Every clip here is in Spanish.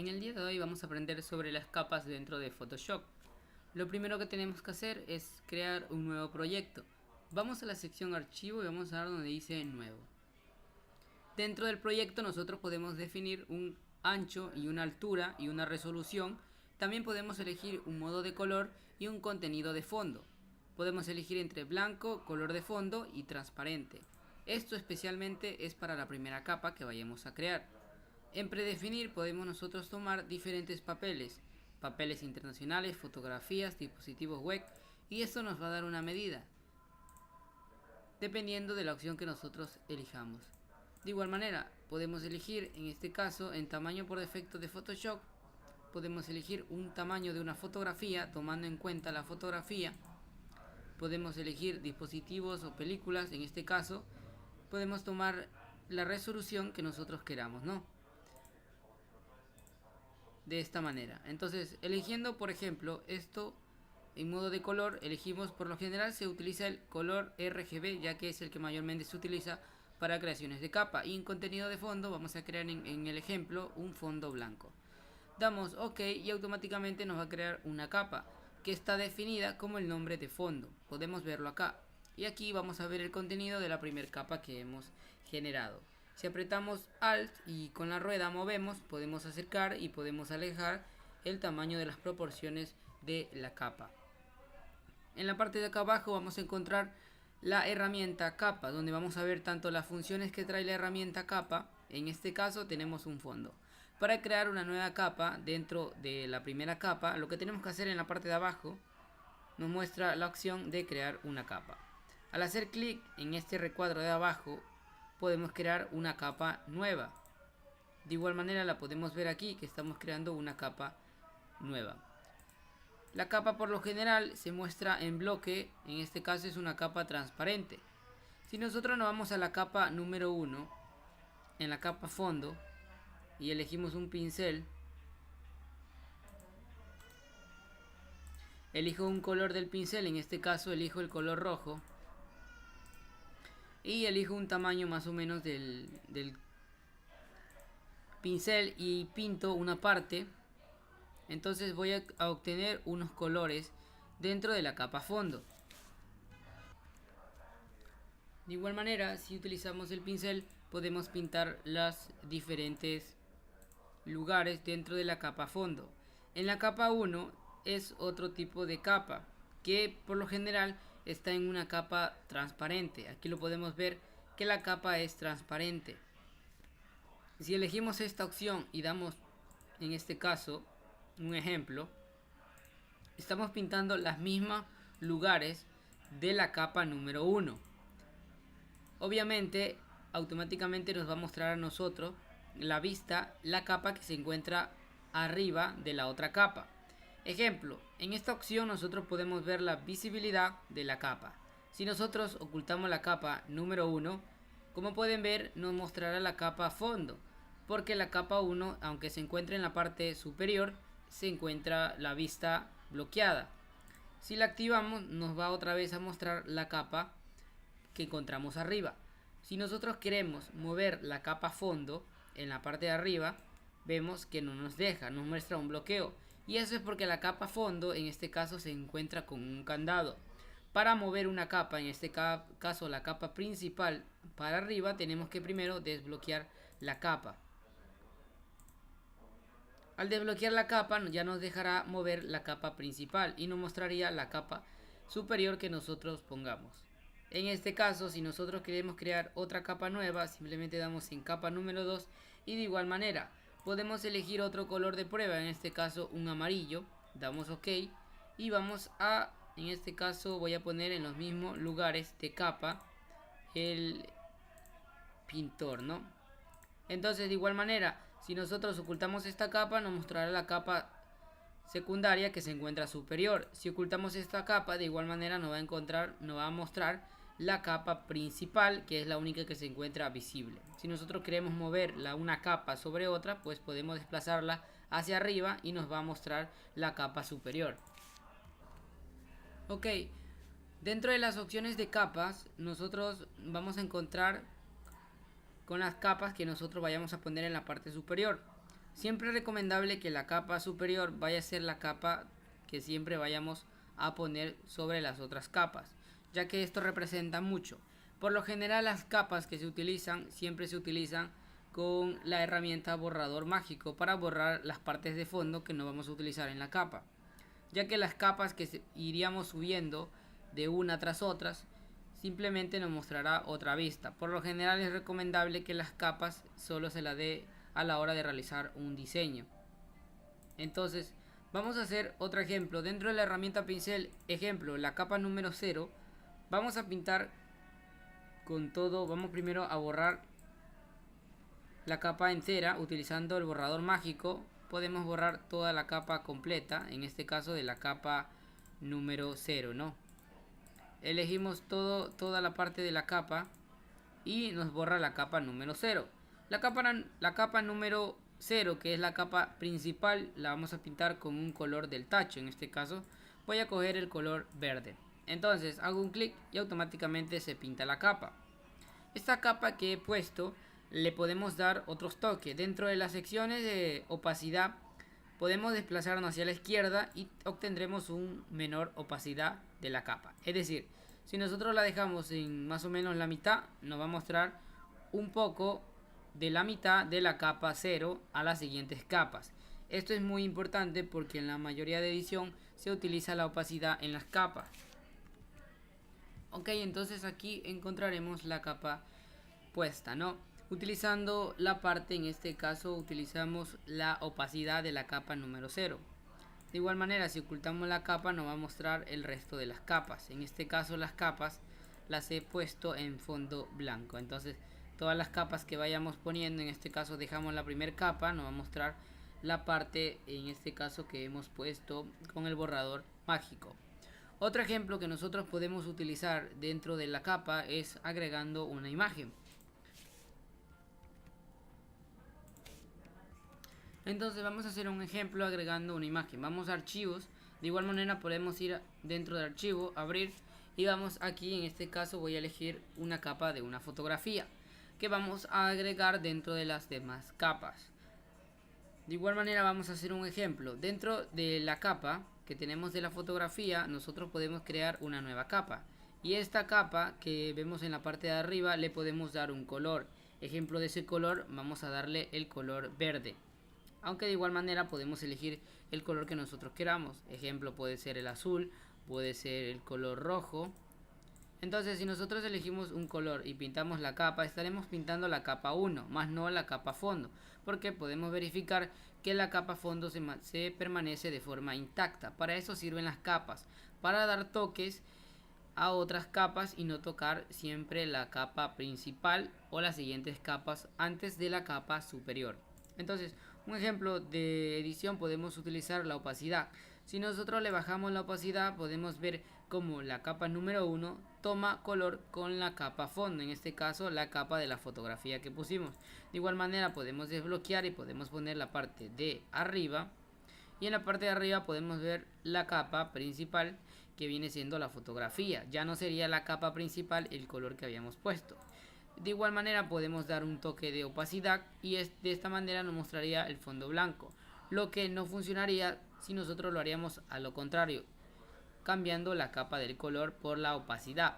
En el día de hoy vamos a aprender sobre las capas dentro de Photoshop. Lo primero que tenemos que hacer es crear un nuevo proyecto. Vamos a la sección archivo y vamos a dar donde dice nuevo. Dentro del proyecto nosotros podemos definir un ancho y una altura y una resolución. También podemos elegir un modo de color y un contenido de fondo. Podemos elegir entre blanco, color de fondo y transparente. Esto especialmente es para la primera capa que vayamos a crear. En predefinir podemos nosotros tomar diferentes papeles internacionales, fotografías, dispositivos web, y esto nos va a dar una medida dependiendo de la opción que nosotros elijamos. De igual manera, podemos elegir en este caso en tamaño por defecto de Photoshop, podemos elegir un tamaño de una fotografía tomando en cuenta la fotografía. Podemos elegir dispositivos o películas, en este caso podemos tomar la resolución que nosotros queramos, ¿no? De esta manera. Entonces, eligiendo por ejemplo esto en modo de color, elegimos, por lo general se utiliza el color RGB, ya que es el que mayormente se utiliza para creaciones de capa. Y en contenido de fondo vamos a crear en el ejemplo un fondo blanco. Damos OK y automáticamente nos va a crear una capa que está definida como el nombre de fondo. Podemos verlo acá. Y aquí vamos a ver el contenido de la primera capa que hemos generado. Si apretamos Alt y con la rueda movemos, podemos acercar y podemos alejar el tamaño de las proporciones de la capa. En la parte de acá abajo vamos a encontrar la herramienta capa, donde vamos a ver tanto las funciones que trae la herramienta capa. En este caso tenemos un fondo. Para crear una nueva capa dentro de la primera capa, lo que tenemos que hacer en la parte de abajo nos muestra la opción de crear una capa. Al hacer clic en este recuadro de abajo podemos crear una capa nueva. De igual manera la podemos ver aquí que estamos creando una capa nueva. La capa por lo general se muestra en bloque, en este caso es una capa transparente. Si nosotros nos vamos a la capa número 1, en la capa fondo, y elegimos un pincel, elijo un color del pincel, en este caso elijo el color rojo, y elijo un tamaño más o menos del pincel y pinto una parte. Entonces voy a obtener unos colores dentro de la capa fondo. De igual manera, si utilizamos el pincel podemos pintar los diferentes lugares dentro de la capa fondo. En la capa 1 es otro tipo de capa que por lo general está en una capa transparente. Aquí lo podemos ver que la capa es transparente. Si elegimos esta opción y damos en este caso un ejemplo, estamos pintando los mismos lugares de la capa número 1. Obviamente automáticamente nos va a mostrar a nosotros la vista, la capa que se encuentra arriba de la otra capa. Ejemplo, en esta opción nosotros podemos ver la visibilidad de la capa. Si nosotros ocultamos la capa número 1, como pueden ver nos mostrará la capa fondo, porque la capa 1, aunque se encuentra en la parte superior, se encuentra la vista bloqueada. Si la activamos nos va otra vez a mostrar la capa que encontramos arriba. Si nosotros queremos mover la capa fondo en la parte de arriba, vemos que no nos deja, nos muestra un bloqueo. Y eso es porque la capa fondo en este caso se encuentra con un candado. Para mover una capa, en este caso la capa principal para arriba, tenemos que primero desbloquear la capa. Al desbloquear la capa ya nos dejará mover la capa principal y nos mostraría la capa superior que nosotros pongamos. En este caso, si nosotros queremos crear otra capa nueva, simplemente damos en capa número 2 y de igual manera podemos elegir otro color de prueba, en este caso un amarillo, damos OK y vamos a, en este caso voy a poner en los mismos lugares de capa el pintor, ¿no? Entonces de igual manera, si nosotros ocultamos esta capa nos mostrará la capa secundaria que se encuentra superior. Si ocultamos esta capa de igual manera nos va a mostrar la capa principal, que es la única que se encuentra visible. Si nosotros queremos mover una capa sobre otra, pues podemos desplazarla hacia arriba y nos va a mostrar la capa superior. Ok, dentro de las opciones de capas nosotros vamos a encontrar con las capas que nosotros vayamos a poner en la parte superior. Siempre es recomendable que la capa superior vaya a ser la capa que siempre vayamos a poner sobre las otras capas, ya que esto representa mucho. Por lo general las capas que se utilizan siempre se utilizan con la herramienta borrador mágico para borrar las partes de fondo que no vamos a utilizar en la capa, ya que las capas que iríamos subiendo de una tras otras simplemente nos mostrará otra vista. Por lo general es recomendable que las capas solo se la dé a la hora de realizar un diseño. Entonces vamos a hacer otro ejemplo dentro de la herramienta pincel. Ejemplo, la capa número 0. Vamos a pintar con todo. Vamos primero a borrar la capa entera utilizando el borrador mágico. Podemos borrar toda la capa completa, en este caso de la capa número 0, ¿no? Elegimos toda la parte de la capa y nos borra la capa número 0. La capa número 0, que es la capa principal, la vamos a pintar con un color del tacho. En este caso voy a coger el color verde. Entonces hago un clic y automáticamente se pinta la capa. Esta capa que he puesto le podemos dar otros toques. Dentro de las secciones de opacidad podemos desplazarnos hacia la izquierda y obtendremos una menor opacidad de la capa. Es decir, si nosotros la dejamos en más o menos la mitad, nos va a mostrar un poco de la mitad de la capa 0 a las siguientes capas. Esto es muy importante porque en la mayoría de edición se utiliza la opacidad en las capas. Ok, entonces aquí encontraremos la capa puesta, ¿no? Utilizando la parte, en este caso utilizamos la opacidad de la capa número 0. De igual manera, si ocultamos la capa nos va a mostrar el resto de las capas. En este caso las capas las he puesto en fondo blanco. Entonces todas las capas que vayamos poniendo, en este caso dejamos la primera capa, nos va a mostrar la parte, en este caso que hemos puesto con el borrador mágico. Otro ejemplo que nosotros podemos utilizar dentro de la capa es agregando una imagen. Entonces vamos a hacer un ejemplo agregando una imagen. Vamos a archivos. De igual manera podemos ir dentro de archivo, abrir, y vamos aquí, en este caso voy a elegir una capa de una fotografía que vamos a agregar dentro de las demás capas. De igual manera vamos a hacer un ejemplo. Dentro de la capa que tenemos de la fotografía, nosotros podemos crear una nueva capa. Y esta capa que vemos en la parte de arriba le podemos dar un color. Ejemplo de ese color, vamos a darle el color verde. Aunque de igual manera podemos elegir el color que nosotros queramos. Ejemplo, puede ser el azul, puede ser el color rojo. Entonces si nosotros elegimos un color y pintamos la capa, estaremos pintando la capa 1, más no la capa fondo, porque podemos verificar que la capa fondo se permanece de forma intacta. Para eso sirven las capas, para dar toques a otras capas y no tocar siempre la capa principal o las siguientes capas antes de la capa superior. Entonces, un ejemplo de edición, podemos utilizar la opacidad. Si nosotros le bajamos la opacidad, podemos ver cómo la capa número 1 toma color con la capa fondo, en este caso la capa de la fotografía que pusimos. De igual manera podemos desbloquear y podemos poner la parte de arriba, y en la parte de arriba podemos ver la capa principal, que viene siendo la fotografía. Ya no sería la capa principal el color que habíamos puesto. De igual manera podemos dar un toque de opacidad y de esta manera nos mostraría el fondo blanco, lo que no funcionaría si nosotros lo haríamos a lo contrario, cambiando la capa del color por la opacidad.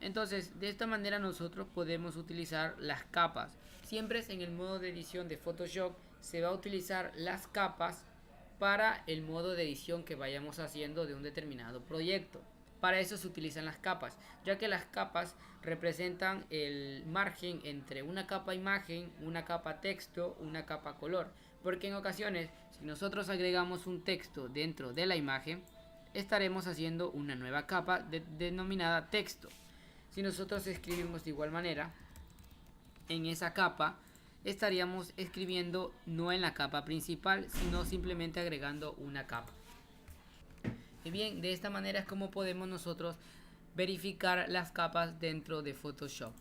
Entonces de esta manera nosotros podemos utilizar las capas. Siempre en el modo de edición de Photoshop se va a utilizar las capas para el modo de edición que vayamos haciendo de un determinado proyecto. Para eso se utilizan las capas, ya que las capas representan el margen entre una capa imagen, una capa texto, una capa color. Porque en ocasiones, si nosotros agregamos un texto dentro de la imagen, estaremos haciendo una nueva capa denominada texto. Si nosotros escribimos de igual manera, en esa capa estaríamos escribiendo no en la capa principal, sino simplemente agregando una capa. Y bien, de esta manera es como podemos nosotros verificar las capas dentro de Photoshop.